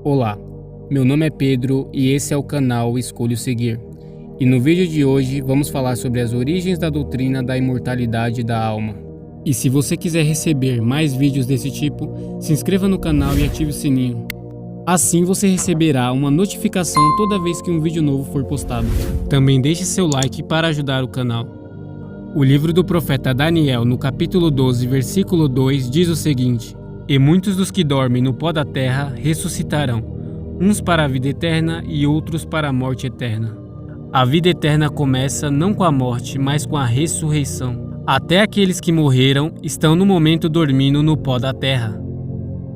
Olá, meu nome é Pedro e esse é o canal Escolho Seguir. E no vídeo de hoje vamos falar sobre as origens da doutrina da imortalidade da alma. E se você quiser receber mais vídeos desse tipo, se inscreva no canal e ative o sininho. Assim você receberá uma notificação toda vez que um vídeo novo for postado. Também deixe seu like para ajudar o canal. O livro do profeta Daniel, no capítulo 12, versículo 2, diz o seguinte: E muitos dos que dormem no pó da terra ressuscitarão, uns para a vida eterna e outros para a morte eterna. A vida eterna começa não com a morte, mas com a ressurreição. Até aqueles que morreram estão no momento dormindo no pó da terra.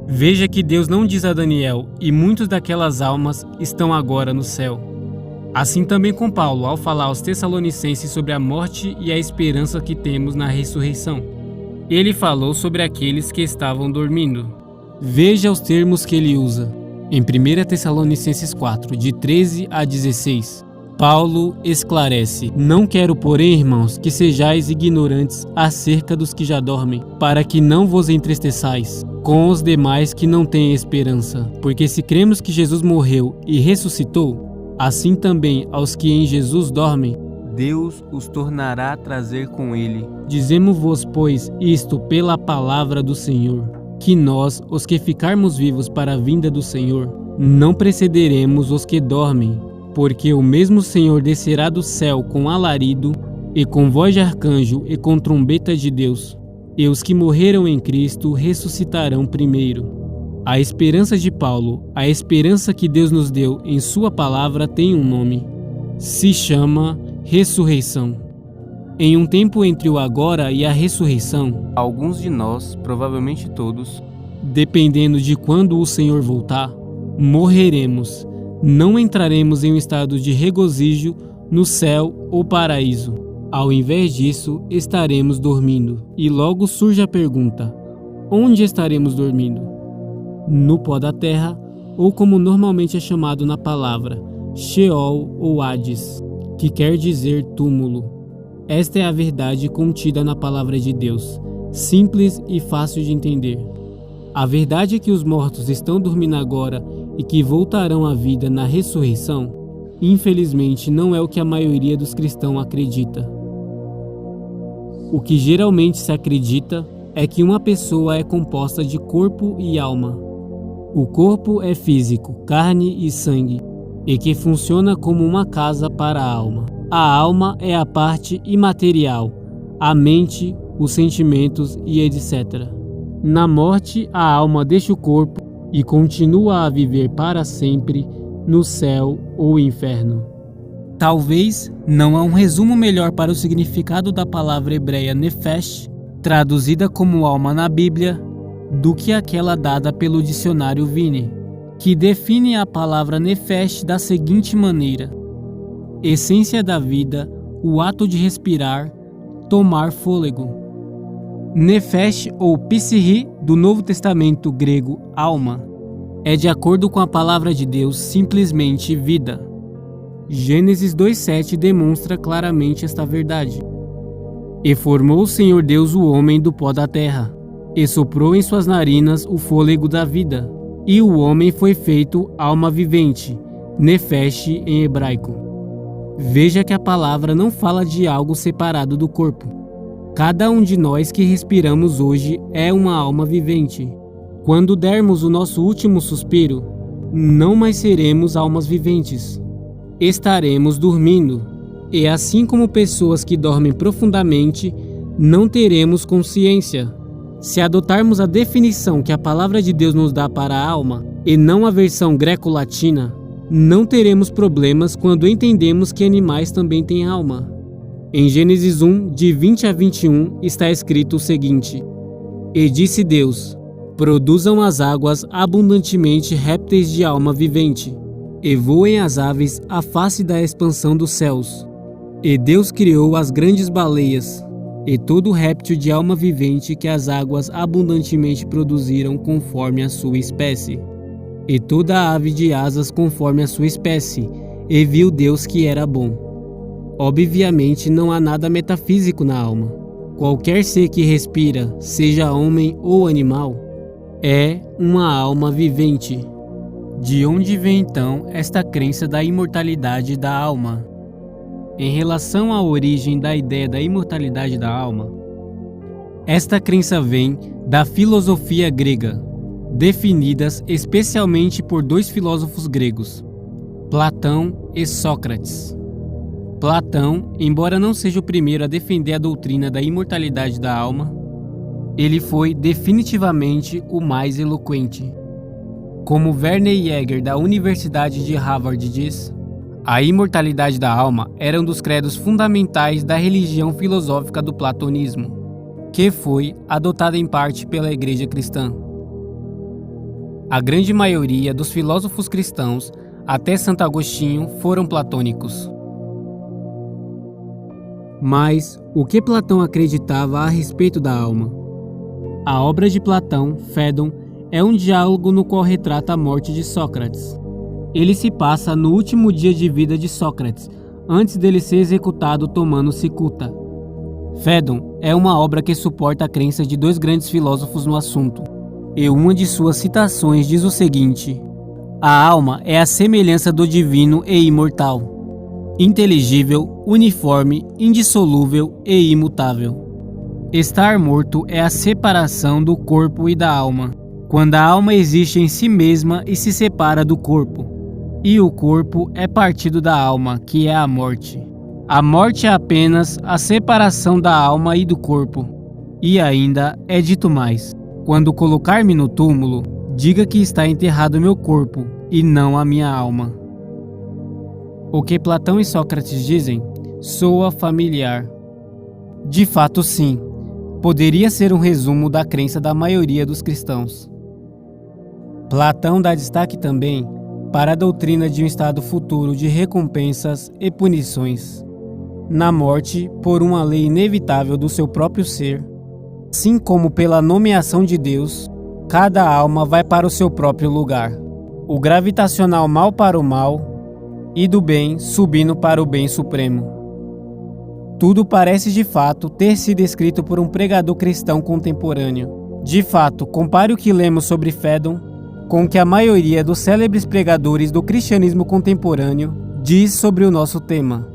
Veja que Deus não diz a Daniel, e muitos daquelas almas estão agora no céu. Assim também com Paulo, ao falar aos Tessalonicenses sobre a morte e a esperança que temos na ressurreição. Ele falou sobre aqueles que estavam dormindo. Veja os termos que ele usa. Em 1 Tessalonicenses 4, de 13 a 16, Paulo esclarece: Não quero, porém, irmãos, que sejais ignorantes acerca dos que já dormem, para que não vos entristeçais com os demais que não têm esperança. Porque se cremos que Jesus morreu e ressuscitou, assim também aos que em Jesus dormem, Deus os tornará a trazer com ele. Dizemo-vos, pois, isto pela palavra do Senhor, que nós, os que ficarmos vivos para a vinda do Senhor, não precederemos os que dormem, porque o mesmo Senhor descerá do céu com alarido, e com voz de arcanjo, e com trombeta de Deus, e os que morreram em Cristo ressuscitarão primeiro. A esperança de Paulo, a esperança que Deus nos deu em sua palavra, tem um nome. Se chama ressurreição. Em um tempo entre o agora e a ressurreição, Alguns de nós, provavelmente todos, dependendo de quando o Senhor voltar, morreremos. Não entraremos em um estado de regozijo no céu ou paraíso. Ao invés disso, estaremos dormindo. E logo surge a pergunta: onde estaremos dormindo? No pó da terra, ou como normalmente é chamado na palavra, Sheol ou Hades, que quer dizer túmulo. Esta é a verdade contida na palavra de Deus, simples e fácil de entender. A verdade é que os mortos estão dormindo agora e que voltarão à vida na ressurreição, infelizmente não é o que a maioria dos cristãos acredita. O que geralmente se acredita é que uma pessoa é composta de corpo e alma. O corpo é físico, carne e sangue, e que funciona como uma casa para a alma. A alma é a parte imaterial, a mente, os sentimentos e etc. Na morte, a alma deixa o corpo e continua a viver para sempre no céu ou inferno. Talvez não há um resumo melhor para o significado da palavra hebreia nefesh, traduzida como alma na Bíblia, do que aquela dada pelo dicionário Vine, que define a palavra nefesh da seguinte maneira: essência da vida, o ato de respirar, tomar fôlego. Nefesh ou psihi, do Novo Testamento grego alma, é, de acordo com a palavra de Deus, simplesmente vida. Gênesis 2:7 demonstra claramente esta verdade. E formou o Senhor Deus o homem do pó da terra, e soprou em suas narinas o fôlego da vida, e o homem foi feito alma vivente, nefesh em hebraico. Veja que a palavra não fala de algo separado do corpo. Cada um de nós que respiramos hoje é uma alma vivente. Quando dermos o nosso último suspiro, não mais seremos almas viventes. Estaremos dormindo. E assim como pessoas que dormem profundamente, não teremos consciência. Se adotarmos a definição que a palavra de Deus nos dá para a alma, e não a versão greco-latina, não teremos problemas quando entendemos que animais também têm alma. Em Gênesis 1, de 20 a 21, está escrito o seguinte: E disse Deus: Produzam as águas abundantemente répteis de alma vivente, e voem as aves à face da expansão dos céus. E Deus criou as grandes baleias, e todo réptil de alma vivente que as águas abundantemente produziram conforme a sua espécie, e toda ave de asas conforme a sua espécie, e viu Deus que era bom. Obviamente não há nada metafísico na alma. Qualquer ser que respira, seja homem ou animal, é uma alma vivente. De onde vem então esta crença da imortalidade da alma? Em relação à origem da ideia da imortalidade da alma, esta crença vem da filosofia grega, definidas especialmente por dois filósofos gregos, Platão e Sócrates. Platão, embora não seja o primeiro a defender a doutrina da imortalidade da alma, ele foi definitivamente o mais eloquente. Como Werner Jaeger, da Universidade de Harvard, diz, a imortalidade da alma era um dos credos fundamentais da religião filosófica do platonismo, que foi adotada em parte pela Igreja Cristã. A grande maioria dos filósofos cristãos, até Santo Agostinho, foram platônicos. Mas o que Platão acreditava a respeito da alma? A obra de Platão, Fédon, é um diálogo no qual retrata a morte de Sócrates. Ele se passa no último dia de vida de Sócrates, antes dele ser executado tomando cicuta. Fédon é uma obra que suporta a crença de dois grandes filósofos no assunto, e uma de suas citações diz o seguinte: a alma é a semelhança do divino e imortal, inteligível, uniforme, indissolúvel e imutável. Estar morto é a separação do corpo e da alma, quando a alma existe em si mesma e se separa do corpo, e o corpo é partido da alma, que é a morte. A morte é apenas a separação da alma e do corpo. E ainda é dito mais: quando colocar-me no túmulo, diga que está enterrado meu corpo e não a minha alma. O que Platão e Sócrates dizem soa familiar. De fato, sim. Poderia ser um resumo da crença da maioria dos cristãos. Platão dá destaque também para a doutrina de um estado futuro de recompensas e punições, na morte por uma lei inevitável do seu próprio ser, assim como pela nomeação de Deus, cada alma vai para o seu próprio lugar, o gravitacional mal para o mal e do bem subindo para o bem supremo. Tudo parece de fato ter sido escrito por um pregador cristão contemporâneo. De fato, compare o que lemos sobre Fédon com o que a maioria dos célebres pregadores do cristianismo contemporâneo diz sobre o nosso tema.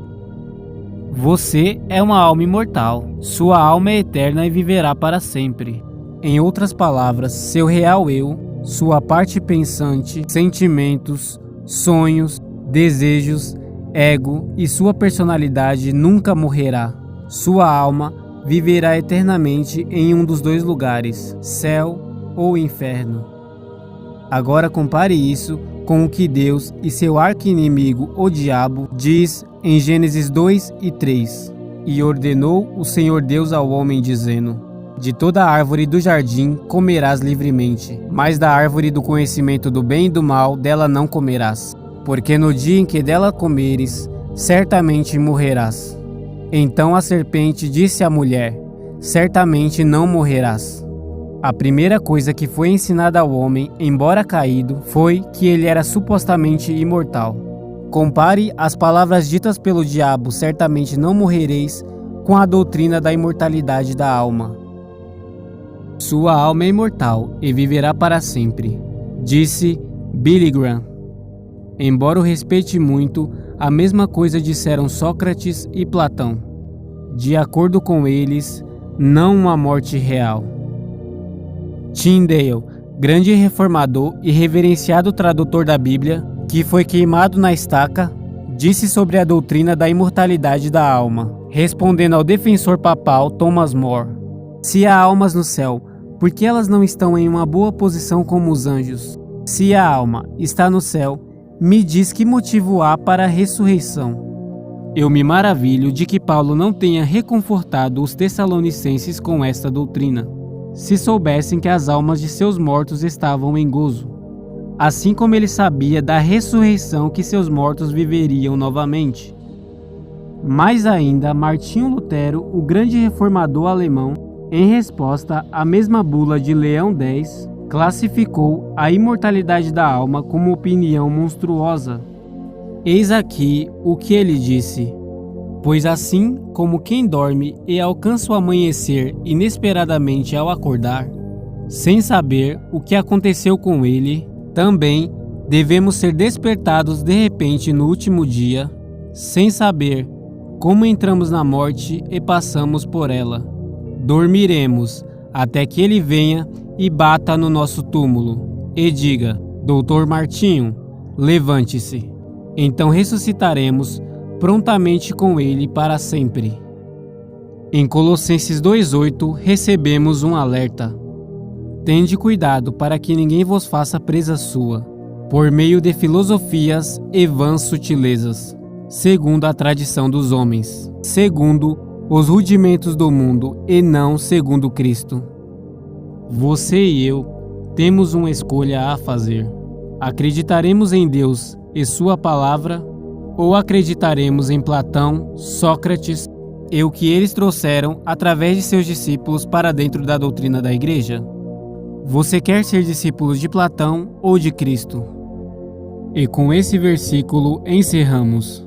Você é uma alma imortal, sua alma é eterna e viverá para sempre. Em outras palavras, seu real eu, sua parte pensante, sentimentos, sonhos, desejos, ego e sua personalidade nunca morrerá. Sua alma viverá eternamente em um dos dois lugares, céu ou inferno. Agora compare isso com o que Deus e seu arqui-inimigo, o diabo, diz em Gênesis 2 e 3. E ordenou o Senhor Deus ao homem, dizendo: de toda árvore do jardim comerás livremente, mas da árvore do conhecimento do bem e do mal dela não comerás, porque no dia em que dela comeres, certamente morrerás. Então a serpente disse à mulher: certamente não morrerás. A primeira coisa que foi ensinada ao homem, embora caído, foi que ele era supostamente imortal. Compare as palavras ditas pelo diabo, certamente não morrereis, com a doutrina da imortalidade da alma. Sua alma é imortal e viverá para sempre, disse Billy Graham. Embora o respeite muito, a mesma coisa disseram Sócrates e Platão. De acordo com eles, não uma morte real. Tyndale, grande reformador e reverenciado tradutor da Bíblia, que foi queimado na estaca, disse sobre a doutrina da imortalidade da alma, respondendo ao defensor papal Thomas More: se há almas no céu, por que elas não estão em uma boa posição como os anjos? Se a alma está no céu, me diz que motivo há para a ressurreição. Eu me maravilho de que Paulo não tenha reconfortado os tessalonicenses com esta doutrina, se soubessem que as almas de seus mortos estavam em gozo, assim como ele sabia da ressurreição que seus mortos viveriam novamente. Mais ainda, Martinho Lutero, o grande reformador alemão, em resposta à mesma bula de Leão X, classificou a imortalidade da alma como opinião monstruosa. Eis aqui o que ele disse: pois assim como quem dorme e alcança o amanhecer inesperadamente ao acordar, sem saber o que aconteceu com ele, também Devemos ser despertados de repente no último dia, sem saber como entramos na morte e passamos por ela. Dormiremos até que ele venha e bata no nosso túmulo e diga: Doutor Martinho, levante-se. Então ressuscitaremos prontamente com ele para sempre. Em Colossenses 2,8 recebemos um alerta: Tende cuidado para que ninguém vos faça presa sua, por meio de filosofias e vãs sutilezas, segundo a tradição dos homens, segundo os rudimentos do mundo e não segundo Cristo. Você e eu temos uma escolha a fazer. Acreditaremos em Deus e sua palavra, ou acreditaremos em Platão, Sócrates e o que eles trouxeram através de seus discípulos para dentro da doutrina da igreja? Você quer ser discípulo de Platão ou de Cristo? E com esse versículo encerramos.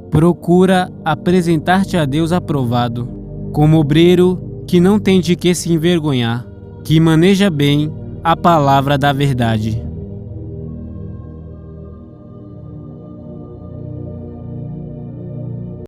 Procura apresentar-te a Deus aprovado, como obreiro que não tem de que se envergonhar, que maneja bem a palavra da verdade.